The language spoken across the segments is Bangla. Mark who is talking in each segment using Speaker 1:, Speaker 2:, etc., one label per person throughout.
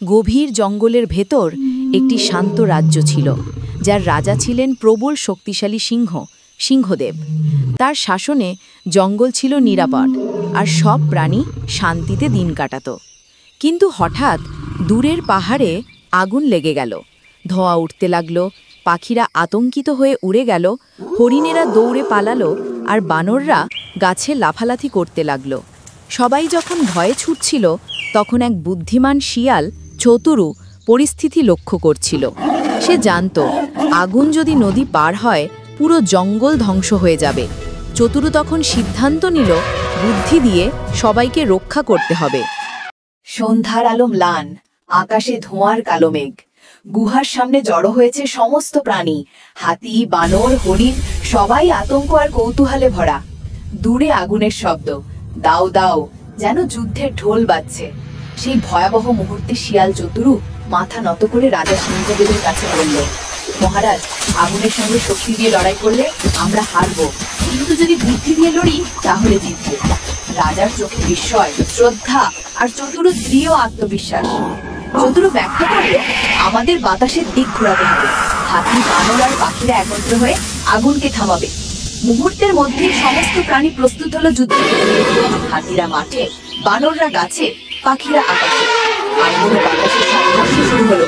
Speaker 1: গভীর জঙ্গলের ভেতর একটি শান্ত রাজ্য ছিল, যার রাজা ছিলেন প্রবল শক্তিশালী সিংহদেব। তার শাসনে জঙ্গল ছিল নিরাপদ, আর সব প্রাণী শান্তিতে দিন কাটাত। কিন্তু হঠাৎ দূরের পাহাড়ে আগুন লেগে গেল। ধোঁয়া উঠতে লাগল, পাখিরা আতঙ্কিত হয়ে উড়ে গেল, হরিণেরা দৌড়ে পালালো, আর বানররা গাছে লাফালাফি করতে লাগল। সবাই যখন ভয়ে ছুটছিল, তখন এক বুদ্ধিমান শিয়াল চতুরু পরিস্থিতি লক্ষ্য করছিল। সে জানত আগুন যদি নদী পার হয়, পুরো জঙ্গল ধ্বংস হয়ে যাবে। চতুরু তখন সিদ্ধান্ত নিল বুদ্ধি দিয়ে সবাইকে রক্ষা করতে হবে।
Speaker 2: সন্ধ্যার আলো ম্লান, আকাশে ধোঁয়ার কালো মেঘ। গুহার সামনে জড়ো হয়েছে সমস্ত প্রাণী, হাতি, বানর, হরিণ, সবাই আতঙ্ক আর কৌতূহলে ভরা। দূরে আগুনের শব্দ, দাও দাও, যেন যুদ্ধের ঢোল বাজছে। সেই ভয়াবহ মুহূর্তে শিয়াল চতুরু মাথা নত করে রাজা সিংহদেবের কাছে বলল, মহারাজ, আগুনের সঙ্গে শক্তি দিয়ে লড়াই করলে আমরা হারবো, কিন্তু যদি বুদ্ধি দিয়ে লড়ি তাহলে জিতবো। রাজার চোখে বিস্ময়, শ্রদ্ধা আর চতুরু দৃঢ় আত্মবিশ্বাস। চতুরু ব্যাখ্যা করল, আমাদের বাতাসের দিক ঘোরাতে হবে, হাতি, বানর আর পাখিরা একত্র হয়ে আগুনকে থামাবে। মুহূর্তের মধ্যেই সমস্ত প্রাণী প্রস্তুত হলো যুদ্ধে। হাতিরা মাঠে, বানররা গাছে, পাখিরা আকাশে। আগুন ও বাতাসের সংঘর্ষ শুরু হলো।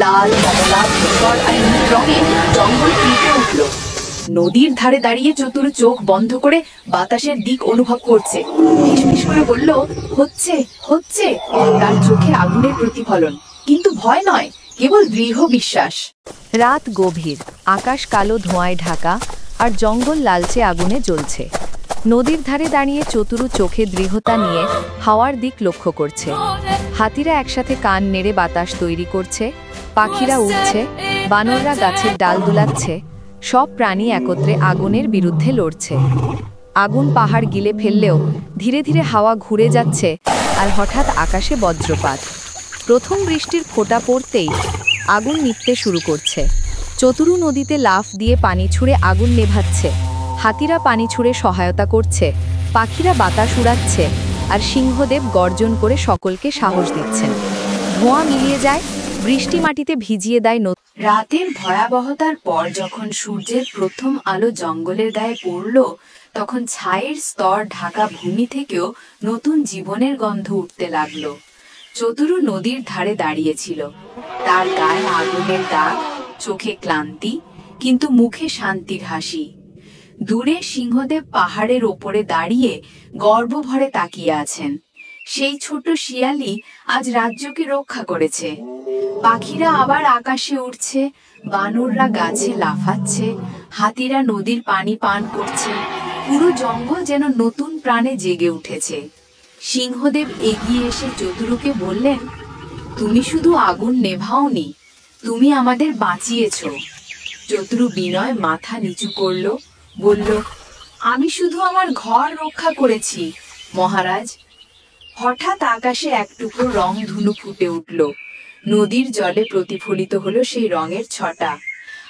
Speaker 2: লাল, কমলা, ধূসর আর নীল রঙে জঙ্গল কেঁপে উঠল। নদীর ধারে দাঁড়িয়ে চতুর চোখ বন্ধ করে বাতাসের দিক অনুভব করছে। ফিসফিস করে বলল, হচ্ছে হচ্ছে। তার চোখে আগুনের প্রতিফলন, কিন্তু ভয় নয়, কেবল দৃঢ় বিশ্বাস।
Speaker 1: রাত গভীর, আকাশ কালো ধোঁয়ায় ঢাকা, আর জঙ্গল লালচে আগুনে জ্বলছে। নদীর ধারে দাঁড়িয়ে চতুরু চোখে দৃঢ়তা নিয়ে হাওয়ার দিক লক্ষ্য করছে। হাতিরা একসাথে কান নেড়ে বাতাস তৈরি করছে, পাখিরা উড়ছে, বানররা গাছের ডাল দুলাচ্ছে। সব প্রাণী একত্রে আগুনের বিরুদ্ধে লড়ছে। আগুন পাহাড় গিলে ফেললেও ধীরে ধীরে হাওয়া ঘুরে যাচ্ছে, আর হঠাৎ আকাশে বজ্রপাত। প্রথম বৃষ্টির ফোঁটা পড়তেই আগুন নিভতে শুরু করছে। চতুরু নদীতে লাফ দিয়ে পানি ছুঁড়ে আগুন নেভাচ্ছে। হাতিরা পানি ছুঁড়ে সহায়তা করছে, পাখিরা বাতাস উড়াচ্ছে, আর সিংহদেব গর্জন করে সকলকে সাহস দিচ্ছেন। ধোঁয়া মিলিয়ে যায়, বৃষ্টি মাটিতে ভিজিয়ে দেয়।
Speaker 2: রাতের ভয়াবহতার পর যখন সূর্যের প্রথম আলো জঙ্গলের গায়ে পড়ল, তখন ছায়ের স্তর ঢাকা ভূমি থেকেও নতুন জীবনের গন্ধ উঠতে লাগলো। চতুরু নদীর ধারে দাঁড়িয়েছিল, তার গায়ে আগুনের দাগ, চোখে ক্লান্তি, কিন্তু মুখে শান্তির হাসি। দূরে সিংহদেব পাহাড়ের ওপরে দাঁড়িয়ে গর্বভরে তাকিয়ে আছেন। সেই ছোট শিয়ালই আজ রাজ্যকে রক্ষা করেছে। পাখিরা আবার আকাশে উঠছে, বানররা গাছে লাফাচ্ছে, হাতিরা নদীর পানি পান করছে। পুরো জঙ্গল যেন নতুন প্রাণে জেগে উঠেছে। সিংহদেব এগিয়ে এসে চতুরুকে বললেন, তুমি শুধু আগুন নেভাওনি, তুমি আমাদের বাঁচিয়েছ। চতুরু বিনয় মাথা নিচু করল, বলল, আমি শুধু আমার ঘর রক্ষা করেছি মহারাজ। হঠাৎ আকাশে এক টুকরো রং ধনু ফুটে উঠল। নদীর জলে প্রতিফলিত হলো সেই রঙের ছটা,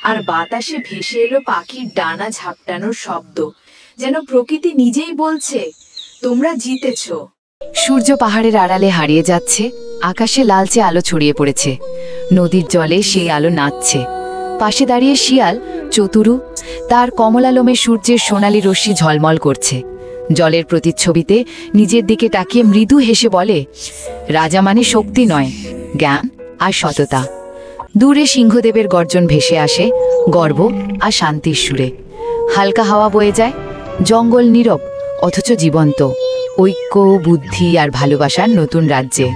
Speaker 2: আর বাতাসে ভেসে এলো পাখির ডানা ঝাপটানোর শব্দ, যেন প্রকৃতি নিজেই বলছে, তোমরা জিতেছ।
Speaker 1: সূর্য পাহাড়ের আড়ালে হারিয়ে যাচ্ছে, আকাশে লালচে আলো ছড়িয়ে পড়েছে। নদীর জলে সেই আলো নাচছে। পাশে দাঁড়িয়ে শিয়াল চতুরু, তার কমলা লোমে সূর্যের সোনালি রশ্মি ঝলমল করছে। জলের প্রতিচ্ছবিতে নিজের দিকে তাকিয়ে মৃদু হেসে বলে, রাজা মানে শক্তি নয়, জ্ঞান আর সততা। দূরে সিংহদেবের গর্জন ভেসে আসে, গর্ব আর শান্তির সুরে। হালকা হাওয়া বয়ে যায়, জঙ্গল নীরব অথচ জীবন্ত, ঐক্য, বুদ্ধি আর ভালোবাসার নতুন রাজ্যে।